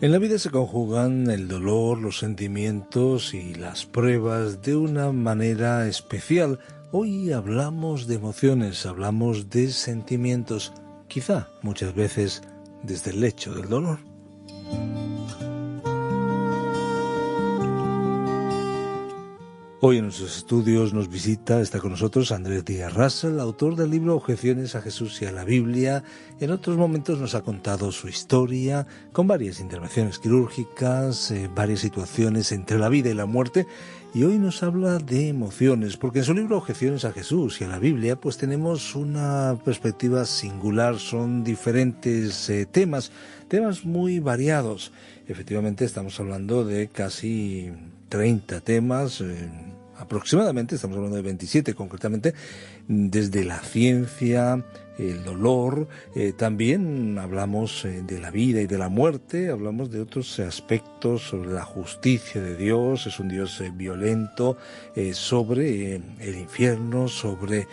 En la vida se conjugan el dolor, los sentimientos y las pruebas de una manera especial. Hoy hablamos de emociones, hablamos de sentimientos, quizá muchas veces desde el lecho del dolor. Hoy en nuestros estudios nos visita, está con nosotros Andrés Díaz Russell, autor del libro Objeciones a Jesús y a la Biblia. En otros momentos nos ha contado su historia, con varias intervenciones quirúrgicas, varias situaciones entre la vida y la muerte, y hoy nos habla de emociones, porque en su libro Objeciones a Jesús y a la Biblia, pues tenemos una perspectiva singular, son diferentes temas muy variados. Efectivamente estamos hablando de casi 30 temas, aproximadamente, estamos hablando de 27 concretamente, desde la ciencia, el dolor, también hablamos de la vida y de la muerte, hablamos de otros aspectos sobre la justicia de Dios, es un Dios violento, sobre el infierno, sobre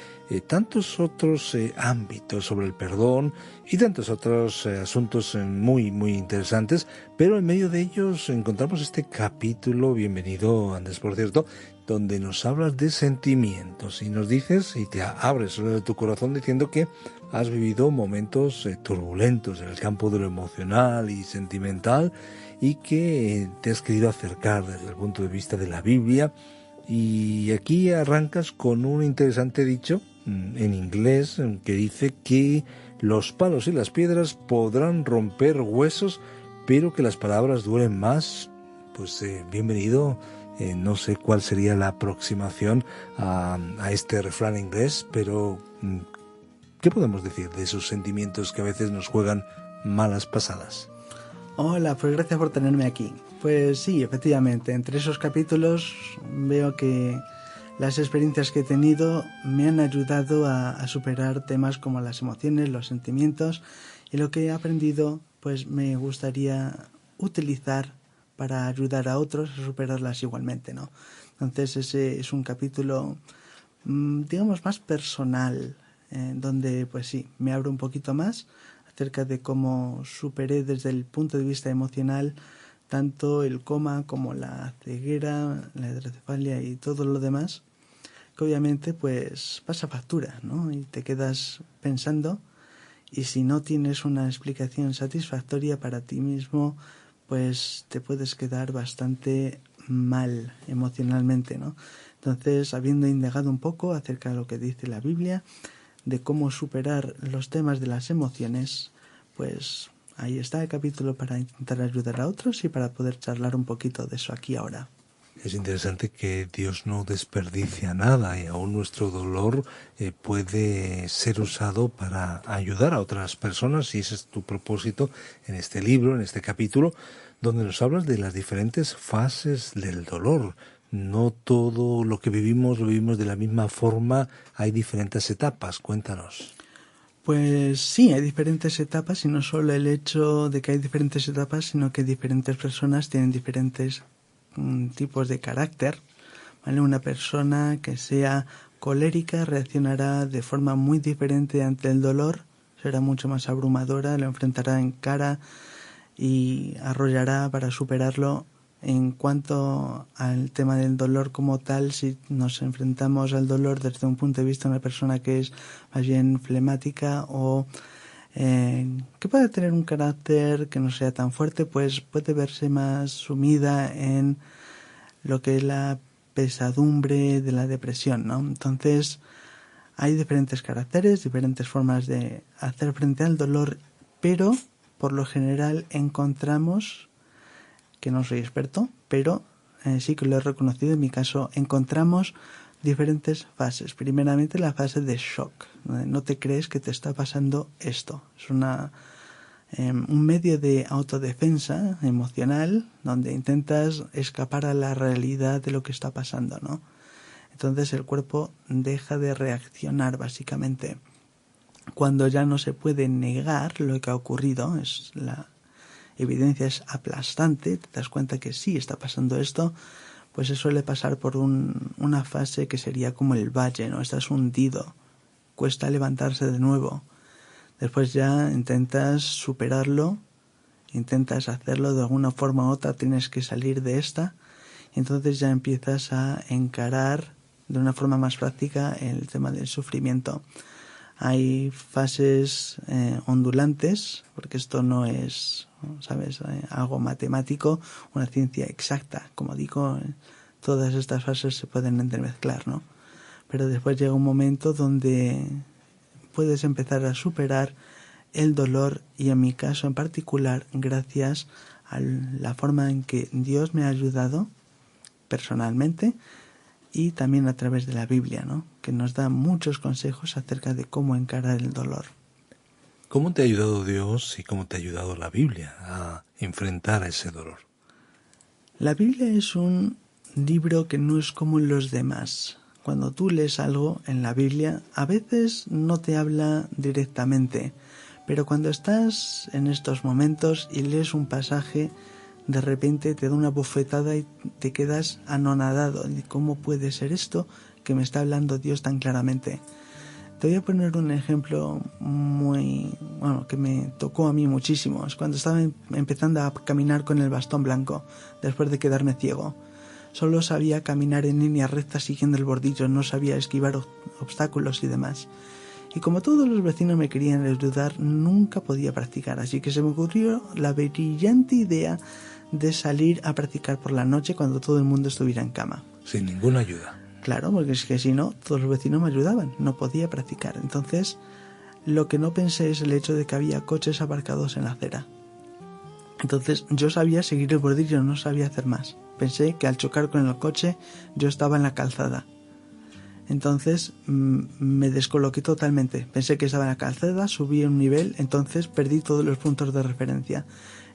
tantos otros ámbitos, sobre el perdón y tantos otros asuntos muy interesantes, pero en medio de ellos encontramos este capítulo, bienvenido Andrés por cierto, donde nos hablas de sentimientos y nos dices y te abres tu corazón diciendo que has vivido momentos turbulentos en el campo de lo emocional y sentimental y que te has querido acercar desde el punto de vista de la Biblia. Y aquí arrancas con un interesante dicho en inglés que dice que los palos y las piedras podrán romper huesos, pero que las palabras duelen más. Pues bienvenido. No sé cuál sería la aproximación a este refrán inglés, pero ¿qué podemos decir de esos sentimientos que a veces nos juegan malas pasadas? Hola, pues gracias por tenerme aquí. Pues sí, efectivamente, entre esos capítulos veo que las experiencias que he tenido me han ayudado a superar temas como las emociones, los sentimientos, y lo que he aprendido pues me gustaría utilizar para ayudar a otros a superarlas igualmente, ¿no? Entonces ese es un capítulo, digamos, más personal, donde pues sí, me abro un poquito más acerca de cómo superé desde el punto de vista emocional tanto el coma como la ceguera, la hidrocefalia y todo lo demás, que obviamente pues pasa factura, ¿no? Y te quedas pensando, y si no tienes una explicación satisfactoria para ti mismo, pues te puedes quedar bastante mal emocionalmente, ¿no? Entonces, habiendo indagado un poco acerca de lo que dice la Biblia, de cómo superar los temas de las emociones, pues ahí está el capítulo para intentar ayudar a otros y para poder charlar un poquito de eso aquí ahora. Es interesante que Dios no desperdicia nada y aún nuestro dolor puede ser usado para ayudar a otras personas, y ese es tu propósito en este libro, en este capítulo, donde nos hablas de las diferentes fases del dolor. No todo lo que vivimos lo vivimos de la misma forma, hay diferentes etapas. Cuéntanos. Pues sí, hay diferentes etapas, y no solo el hecho de que hay diferentes etapas, sino que diferentes personas tienen diferentes tipos de carácter, ¿vale? Una persona que sea colérica reaccionará de forma muy diferente ante el dolor, será mucho más abrumadora, lo enfrentará en cara y arrollará para superarlo. En cuanto al tema del dolor como tal, si nos enfrentamos al dolor desde un punto de vista de una persona que es más bien flemática o que puede tener un carácter que no sea tan fuerte, pues puede verse más sumida en lo que es la pesadumbre de la depresión, ¿no? Entonces, hay diferentes caracteres, diferentes formas de hacer frente al dolor, pero por lo general encontramos, que no soy experto, pero sí que lo he reconocido en mi caso, encontramos diferentes fases. Primeramente la fase de shock, donde no te crees que te está pasando esto. Es un medio de autodefensa emocional donde intentas escapar a la realidad de lo que está pasando, ¿no? Entonces el cuerpo deja de reaccionar básicamente. Cuando ya no se puede negar lo que ha ocurrido, la evidencia es aplastante, te das cuenta que sí está pasando esto, pues se suele pasar por una fase que sería como el valle, ¿no? Estás hundido, cuesta levantarse de nuevo. Después ya intentas superarlo intentas hacerlo de alguna forma u otra, tienes que salir de esta, y entonces ya empiezas a encarar de una forma más práctica el tema del sufrimiento. Hay fases ondulantes, porque esto no es, ¿sabes?, algo matemático, una ciencia exacta. Como digo, todas estas fases se pueden entremezclar, ¿no? Pero después llega un momento donde puedes empezar a superar el dolor, y en mi caso en particular, gracias a la forma en que Dios me ha ayudado personalmente y también a través de la Biblia, ¿no?, que nos da muchos consejos acerca de cómo encarar el dolor. ¿Cómo te ha ayudado Dios y cómo te ha ayudado la Biblia a enfrentar a ese dolor? La Biblia es un libro que no es como los demás. Cuando tú lees algo en la Biblia, a veces no te habla directamente, pero cuando estás en estos momentos y lees un pasaje, de repente te da una bofetada y te quedas anonadado. ¿Cómo puede ser esto que me está hablando Dios tan claramente? Te voy a poner un ejemplo que me tocó a mí muchísimo. Es cuando estaba empezando a caminar con el bastón blanco, después de quedarme ciego. Solo sabía caminar en línea recta siguiendo el bordillo, no sabía esquivar obstáculos y demás. Y como todos los vecinos me querían ayudar, nunca podía practicar, así que se me ocurrió la brillante idea de salir a practicar por la noche cuando todo el mundo estuviera en cama. Sin ninguna ayuda. Claro, porque es que si no, todos los vecinos me ayudaban, no podía practicar. Entonces, lo que no pensé es el hecho de que había coches aparcados en la acera. Entonces, yo sabía seguir el bordillo, no sabía hacer más. Pensé que al chocar con el coche, yo estaba en la calzada. Entonces, me descoloqué totalmente. Pensé que estaba en la calzada, subí un nivel, entonces perdí todos los puntos de referencia.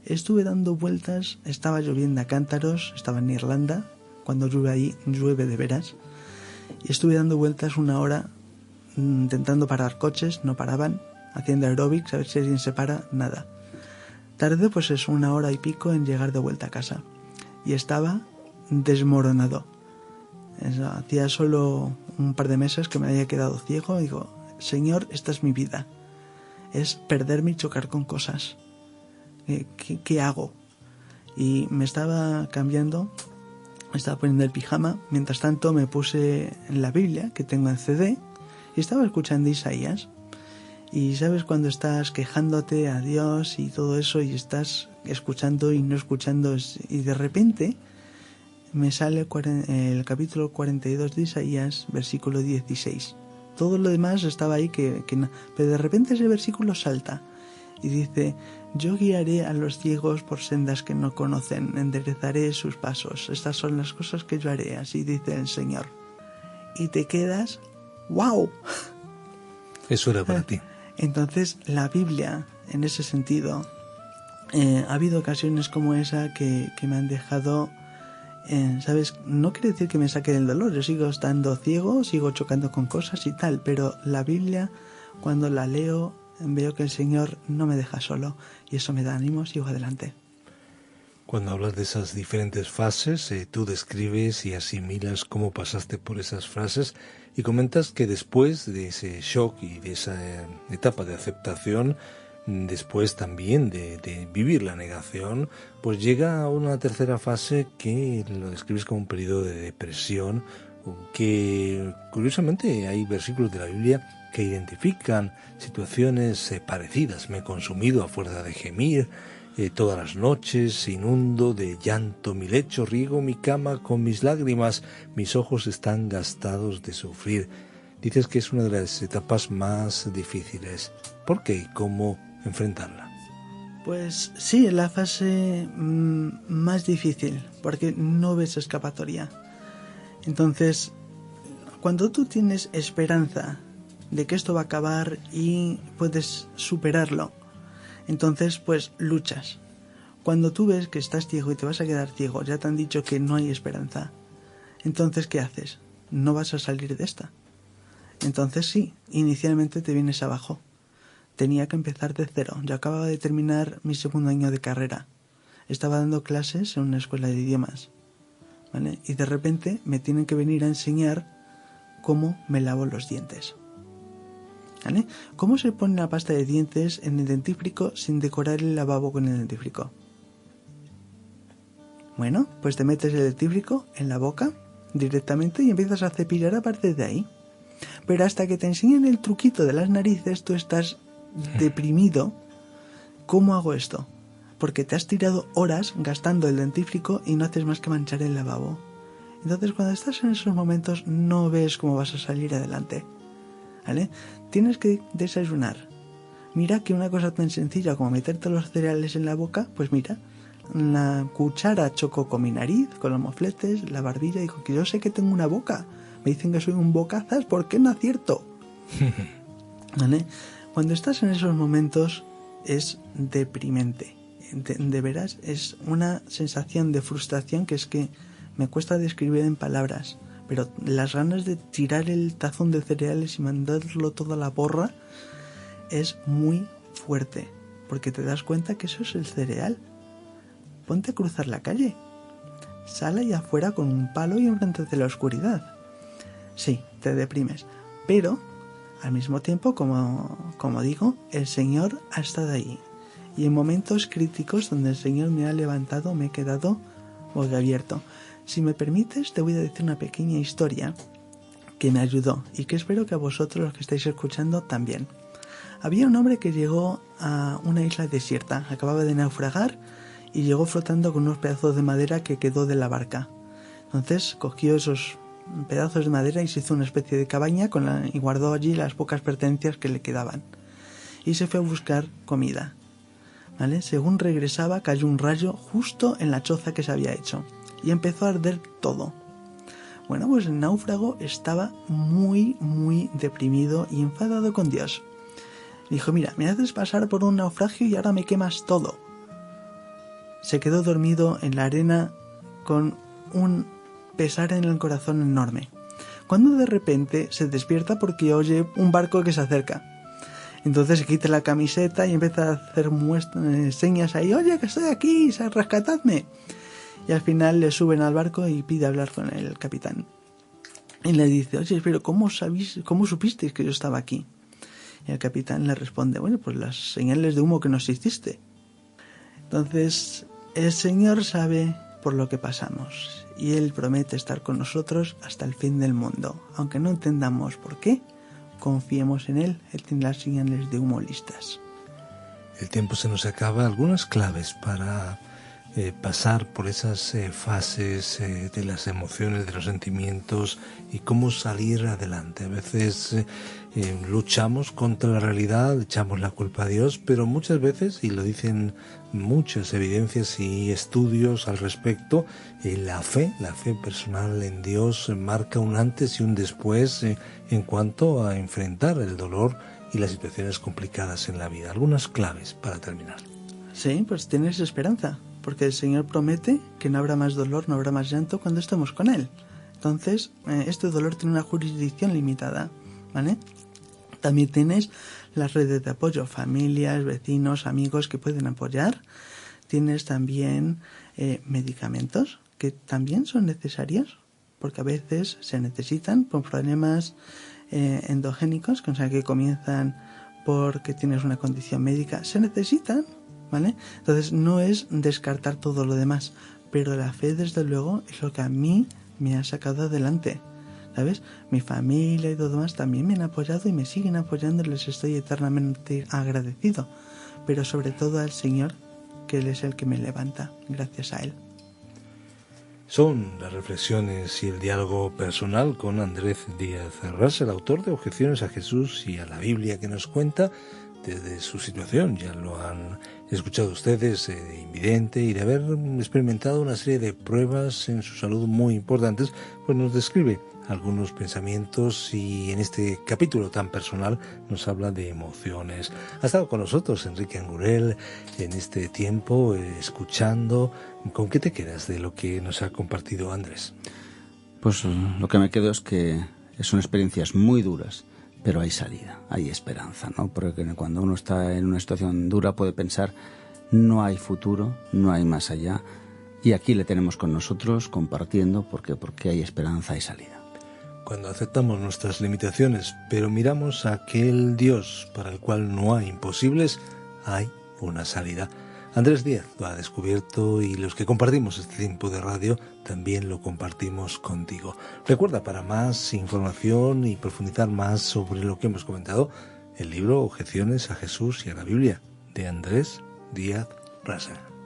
Estuve dando vueltas, estaba lloviendo a cántaros, estaba en Irlanda, cuando llueve ahí, llueve de veras. Y estuve dando vueltas 1 hora, intentando parar coches, no paraban, haciendo aeróbics, a ver si alguien se para, nada. Tardé pues es 1 hora y pico en llegar de vuelta a casa. Y estaba desmoronado. Hacía solo un par de meses que me había quedado ciego. Digo, Señor, esta es mi vida. Es perderme y chocar con cosas. ¿Qué hago? Y me estaba cambiando, me estaba poniendo el pijama. Mientras tanto me puse en la Biblia, que tengo en CD, y estaba escuchando Isaías. Y sabes cuando estás quejándote a Dios y todo eso, y estás escuchando y no escuchando, y de repente me sale el capítulo 42 de Isaías, versículo 16. Todo lo demás estaba ahí pero de repente ese versículo salta y dice: yo guiaré a los ciegos por sendas que no conocen, enderezaré sus pasos. Estas son las cosas que yo haré, así dice el Señor. Y te quedas, ¡wow! Eso era para ti. Entonces la Biblia, en ese sentido, ha habido ocasiones como esa que me han dejado, ¿sabes? No quiere decir que me saque del dolor, yo sigo estando ciego, sigo chocando con cosas y tal, pero la Biblia, cuando la leo, veo que el Señor no me deja solo y eso me da ánimo, sigo adelante. Cuando hablas de esas diferentes fases, tú describes y asimilas cómo pasaste por esas fases y comentas que después de ese shock y de esa etapa de aceptación, después también de vivir la negación, pues llega una tercera fase que lo describes como un periodo de depresión, que curiosamente hay versículos de la Biblia que identifican situaciones parecidas. Me he consumido a fuerza de gemir, todas las noches inundo de llanto mi lecho, riego mi cama con mis lágrimas, mis ojos están gastados de sufrir. Dices que es una de las etapas más difíciles. ¿Por qué y cómo enfrentarla? Pues sí, es la fase más difícil, porque no ves escapatoria. Entonces, cuando tú tienes esperanza de que esto va a acabar y puedes superarlo, entonces pues luchas. Cuando tú ves que estás ciego y te vas a quedar ciego, ya te han dicho que no hay esperanza, entonces ¿qué haces? No vas a salir de esta. Entonces sí, inicialmente te vienes abajo. Tenía que empezar de cero. Yo acababa de terminar mi 2º año de carrera. Estaba dando clases en una escuela de idiomas, ¿vale? Y de repente me tienen que venir a enseñar cómo me lavo los dientes. ¿Vale? ¿Cómo se pone la pasta de dientes en el dentífrico sin decorar el lavabo con el dentífrico? Bueno, pues te metes el dentífrico en la boca directamente y empiezas a cepillar a partir de ahí. Pero hasta que te enseñen el truquito de las narices, tú estás deprimido. ¿Cómo hago esto? Porque te has tirado horas gastando el dentífrico y no haces más que manchar el lavabo. Entonces, cuando estás en esos momentos, no ves cómo vas a salir adelante. ¿Vale? Tienes que desayunar. Mira que una cosa tan sencilla como meterte los cereales en la boca, pues mira, la cuchara chocó con mi nariz, con los mofletes, la barbilla, dijo que yo sé que tengo una boca. Me dicen que soy un bocazas, ¿por qué no acierto? ¿Vale? Cuando estás en esos momentos es deprimente. De veras, es una sensación de frustración que es que me cuesta describir en palabras, pero las ganas de tirar el tazón de cereales y mandarlo todo a la porra es muy fuerte, porque te das cuenta que eso es el cereal. Ponte a cruzar la calle, sal ahí afuera con un palo y enfréntate a la oscuridad. Sí, te deprimes, pero al mismo tiempo, como digo, el Señor ha estado ahí. Y en momentos críticos donde el Señor me ha levantado, me he quedado boquiabierto. Si me permites, te voy a decir una pequeña historia que me ayudó y que espero que a vosotros, los que estáis escuchando, también. Había un hombre que llegó a una isla desierta, acababa de naufragar y llegó flotando con unos pedazos de madera que quedó de la barca. Entonces cogió esos pedazos de madera y se hizo una especie de cabaña y guardó allí las pocas pertenencias que le quedaban. Y se fue a buscar comida. ¿Vale? Según regresaba, cayó un rayo justo en la choza que se había hecho y empezó a arder todo. Bueno, pues el náufrago estaba muy, muy deprimido y enfadado con Dios. Dijo, mira, me haces pasar por un naufragio y ahora me quemas todo. Se quedó dormido en la arena con un pesar en el corazón enorme, cuando de repente se despierta porque oye un barco que se acerca. Entonces se quita la camiseta y empieza a hacer señas ahí, oye, que estoy aquí, rescatadme. Y al final le suben al barco y pide hablar con el capitán. Y le dice, oye, pero ¿cómo supisteis que yo estaba aquí? Y el capitán le responde, bueno, pues las señales de humo que nos hiciste. Entonces el Señor sabe por lo que pasamos y Él promete estar con nosotros hasta el fin del mundo. Aunque no entendamos por qué, confiemos en Él tiene las señales de humo listas. El tiempo se nos acaba. Algunas claves para pasar por esas fases de las emociones, de los sentimientos y cómo salir adelante. A veces luchamos contra la realidad, echamos la culpa a Dios, pero muchas veces, y lo dicen muchas evidencias y estudios al respecto, la fe personal en Dios marca un antes y un después en cuanto a enfrentar el dolor y las situaciones complicadas en la vida. Algunas claves para terminar. Sí, pues tienes esperanza, porque el Señor promete que no habrá más dolor, no habrá más llanto cuando estemos con Él. Entonces, este dolor tiene una jurisdicción limitada, ¿vale? También tienes las redes de apoyo, familias, vecinos, amigos que pueden apoyar. Tienes también medicamentos que también son necesarios, porque a veces se necesitan por problemas endogénicos, o sea, que comienzan porque tienes una condición médica, se necesitan, ¿vale? Entonces no es descartar todo lo demás, pero la fe desde luego es lo que a mí me ha sacado adelante, ¿sabes? Mi familia y todo más también me han apoyado y me siguen apoyando, les estoy eternamente agradecido, pero sobre todo al Señor, que Él es el que me levanta, gracias a Él. Son las reflexiones y el diálogo personal con Andrés Díaz Russell, autor de Objeciones a Jesús y a la Biblia, que nos cuenta desde su situación. Ya lo han escuchado ustedes, de invidente y de haber experimentado una serie de pruebas en su salud muy importantes, pues nos describe algunos pensamientos y en este capítulo tan personal nos habla de emociones. Ha estado con nosotros Enrique Angurel en este tiempo, escuchando. ¿Con qué te quedas de lo que nos ha compartido Andrés? Pues lo que me quedo es que son experiencias muy duras, pero hay salida, hay esperanza, ¿no? Porque cuando uno está en una situación dura puede pensar, no hay futuro, no hay más allá, y aquí le tenemos con nosotros compartiendo porque hay esperanza y salida. cuando aceptamos nuestras limitaciones, pero miramos a aquel Dios para el cual no hay imposibles, hay una salida. Andrés Díaz lo ha descubierto y los que compartimos este tiempo de radio también lo compartimos contigo. Recuerda, para más información y profundizar más sobre lo que hemos comentado, el libro Objeciones a Jesús y a la Biblia, de Andrés Díaz Russell.